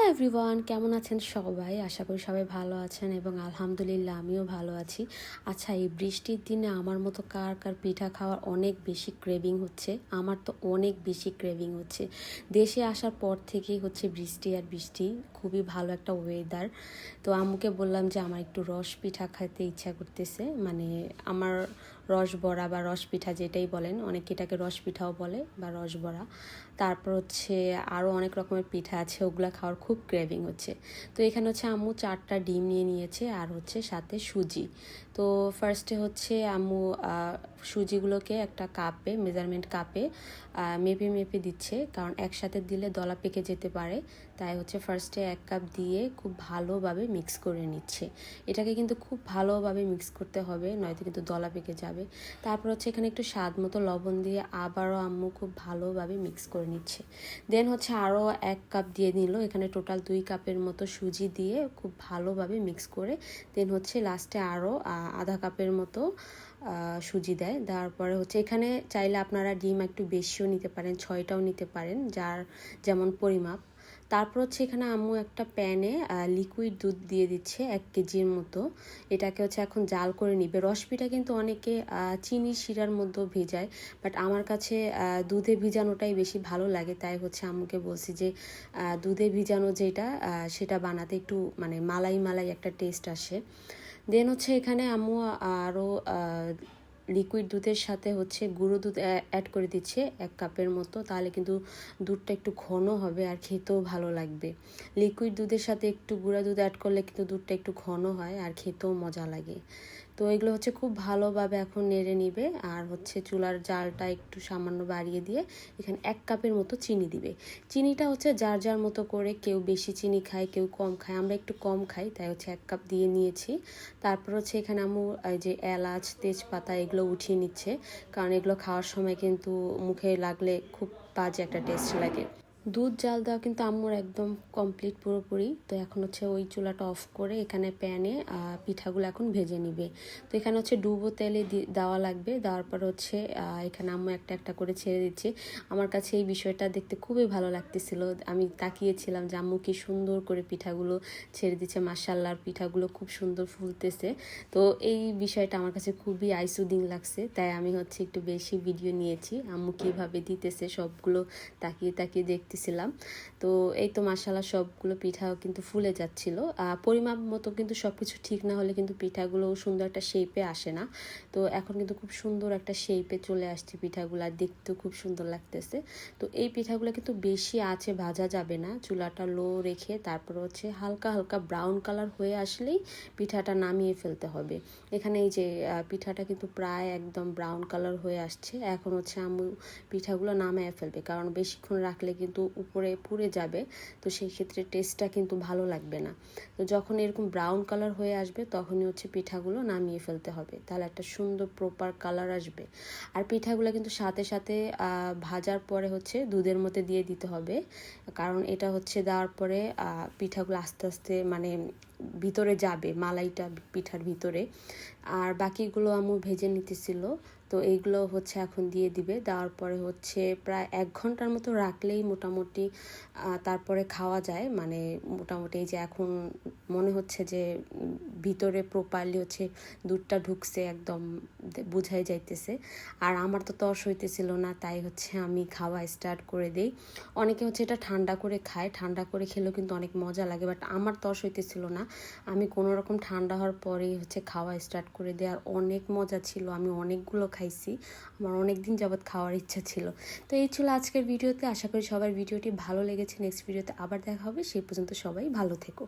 Hello everyone, কেমন আছেন সবাই? আশা করি সবাই ভালো আছেন এবং আলহামদুলিল্লাহ আমিও ভালো আছি। আচ্ছা, এই বৃষ্টির দিনে আমার মতো কার কার পিঠা খাওয়ার অনেক বেশি ক্রেভিং হচ্ছে? আমার তো অনেক বেশি ক্রেভিং হচ্ছে। দেশে আসার পর থেকেই হচ্ছে বৃষ্টি আর বৃষ্টি, খুবই ভালো একটা ওয়েদার। তো আম্মুকে বললাম যে আমার একটু রস পিঠা খেতে ইচ্ছা করতেছে, মানে আমার রস বড়া বা রস পিঠা যেটাই বলেন, অনেকে এটাকে রস পিঠাও বলে বা রস বড়া। তারপর হচ্ছে আরও অনেক রকমের পিঠা আছে, ওগুলো খাওয়ার খুব ক্রেভিং হচ্ছে। তো এখানে হচ্ছে আম্মু 4টা ডিম নিয়ে নিয়েছে আর হচ্ছে সাথে সুজি। তো ফার্স্টে হচ্ছে আম্মু সুজিগুলোকে একটা কাপে, মেজারমেন্ট কাপে মেপে মেপে দিচ্ছে, কারণ একসাথে দিলে দলা পেকে যেতে পারে। তাই হচ্ছে ফার্স্টে 1 কাপ দিয়ে খুব ভালোভাবে মিক্স করে নিচ্ছে। এটাকে কিন্তু খুব ভালোভাবে মিক্স করতে হবে, নয়তো কিন্তু দলা পেকে যাবে। তারপর হচ্ছে এখানে একটু স্বাদ মতো লবণ দিয়ে আবারও আম্মু খুব ভালোভাবে মিক্স করে নিচ্ছে। দেন হচ্ছে আরও 1 কাপ দিয়ে নিল, এখানে টোটাল 2 কাপের মতো সুজি দিয়ে খুব ভালোভাবে মিক্স করে দেন হচ্ছে লাস্টে আরও আধা কাপের মতো সুজি দেয়। দেওয়ার পরে হচ্ছে এখানে চাইলে আপনারা ডিম একটু বেশিও নিতে পারেন, 6টাও নিতে পারেন, যার যেমন পরিমাপ। তারপর হচ্ছে এখানে আম্মু একটা প্যানে লিকুইড দুধ দিয়ে দিচ্ছে 1 কেজির মতো। এটাকে হচ্ছে এখন জাল করে নিবে। রসপিঠা কিন্তু অনেকে চিনি শিরার মধ্যেও ভেজায়, বাট আমার কাছে দুধে ভিজানোটাই বেশি ভালো লাগে। তাই হচ্ছে আম্মুকে বলছি যে দুধে ভিজানো যেটা সেটা বানাতে একটু মানে মালাই মালাই একটা টেস্ট আসে। দেন হচ্ছে এখানে আম্মু আরও লিকুইড দুধের সাথে হচ্ছে গুঁড়ো দুধ অ্যাড করে দিচ্ছে 1 কাপের মতো, তাহলে কিন্তু দুধটা একটু ঘন হবে আর খেতেও ভালো লাগবে। লিকুইড দুধের সাথে একটু গুঁড়া দুধ অ্যাড করলে কিন্তু দুধটা একটু ঘন হয় আর খেতেও মজা লাগে। তো এগুলো হচ্ছে খুব ভালোভাবে এখন নেড়ে নিবে আর হচ্ছে চুলার জালটা একটু সামান্য বাড়িয়ে দিয়ে এখানে 1 কাপের মতো চিনি দিবে। চিনিটা হচ্ছে যার যার মতো করে, কেউ বেশি চিনি খায়, কেউ কম খায়, আমরা একটু কম খাই, তাই হচ্ছে 1 কাপ দিয়ে নিয়েছি। তারপর হচ্ছে এখানে আম্মু এই যে এলাচ তেজপাতা এগুলো উঠিয়ে নিচ্ছে, কারণ এগুলো খাওয়ার সময় কিন্তু মুখে লাগলে খুব বাজে একটা টেস্ট লাগে। দুধ জাল দেওয়া কিন্তু আম্মুর একদম কমপ্লিট পুরোপুরি। তো এখন হচ্ছে ওই চুলাটা অফ করে এখানে প্যানে পিঠাগুলো এখন ভেজে নিবে। তো এখানে হচ্ছে ডুবো তেলে দেওয়া লাগবে। দেওয়ার পর হচ্ছে এখানে আম্মু একটা একটা করে ছেড়ে দিচ্ছে। আমার কাছে এই বিষয়টা দেখতে খুবই ভালো লাগতেছিল। আমি তাকিয়েছিলাম যে আম্মু কি সুন্দর করে পিঠাগুলো ছেড়ে দিচ্ছে, মাশাআল্লাহ পিঠাগুলো খুব সুন্দর ফুলতেছে। তো এই বিষয়টা আমার কাছে খুবই আইসুদিং লাগছে, তাই আমি হচ্ছে একটু বেশি ভিডিও নিয়েছি আম্মু কীভাবে দিতেছে সবগুলো তাকিয়ে তাকিয়ে দেখতেছিলাম। তো এই তো মাশাআল্লাহ সবগুলো পিঠাও কিন্তু ফুলে যাচ্ছিল। পরিমাপ মতো কিন্তু সব কিছু ঠিক না হলে কিন্তু পিঠাগুলো সুন্দর একটা শেপে আসে না। তো এখন কিন্তু খুব সুন্দর একটা শেপে চলে আসছে পিঠাগুলো, আর দেখতেও খুব সুন্দর লাগতেছে। তো এই পিঠাগুলো কিন্তু বেশি আঁচে ভাজা যাবে না, চুলাটা লো রেখে তারপর হচ্ছে হালকা হালকা ব্রাউন কালার হয়ে আসলেই পিঠাটা নামিয়ে ফেলতে হবে। এখানে এই যে পিঠাটা কিন্তু প্রায় একদম ব্রাউন কালার হয়ে আসছে। এখন হচ্ছে আম্মু পিঠাগুলো নামিয়ে ফেলবে, কারণ বেশিক্ষণ রাখলে কিন্তু উপরে পুড়ে যাবে, তো সেই ক্ষেত্রে টেস্টটা কিন্তু ভালো লাগবে না। তো যখন এরকম ব্রাউন কালার হয়ে আসবে তখনই হচ্ছে পিঠাগুলো নামিয়ে ফেলতে হবে, তাহলে একটা সুন্দর প্রপার কালার আসবে। আর পিঠাগুলো কিন্তু সাথে সাথে ভাজার পরে হচ্ছে দুধের মধ্যে দিয়ে দিতে হবে, কারণ এটা হচ্ছে দেওয়ার পরে পিঠাগুলো আস্তে আস্তে মানে ভিতরে যাবে, মালাইটা পিঠার ভিতরে। আর বাকিগুলো আম্মু ভেজে নিতেছিল, তো এইগুলো হচ্ছে এখন দিয়ে দিবে। দেওয়ার পরে হচ্ছে প্রায় 1 ঘন্টার মতো রাখলেই মোটামুটি তারপরে খাওয়া যায়। মানে মোটামুটি এই যে এখন মনে হচ্ছে যে ভিতরে প্রপারলি হচ্ছে দুধটা ঢুকছে, একদম বোঝাই যাইতেছে। আর আমার তো তর্স হইতেছিল না, তাই হচ্ছে আমি খাওয়া স্টার্ট করে দিই। অনেকে হচ্ছে এটা ঠান্ডা করে খায়, ঠান্ডা করে খেলেও কিন্তু অনেক মজা লাগে, বাট আমার তর্স হইতেছিল না। আমি কোনো রকম ঠান্ডা হওয়ার পরেই হচ্ছে খাওয়া স্টার্ট করে দিই, আর অনেক মজা ছিল, আমি অনেকগুলো খাইছি, আমার অনেক দিন যাবৎ খাওয়ার ইচ্ছা ছিল। তো এই ছিল আজকের ভিডিওতে, আশা করি সবার ভিডিওটি ভালো লেগেছে। নেক্সট ভিডিওতে আবার দেখা হবে, সেই পর্যন্ত সবাই ভালো থেকো।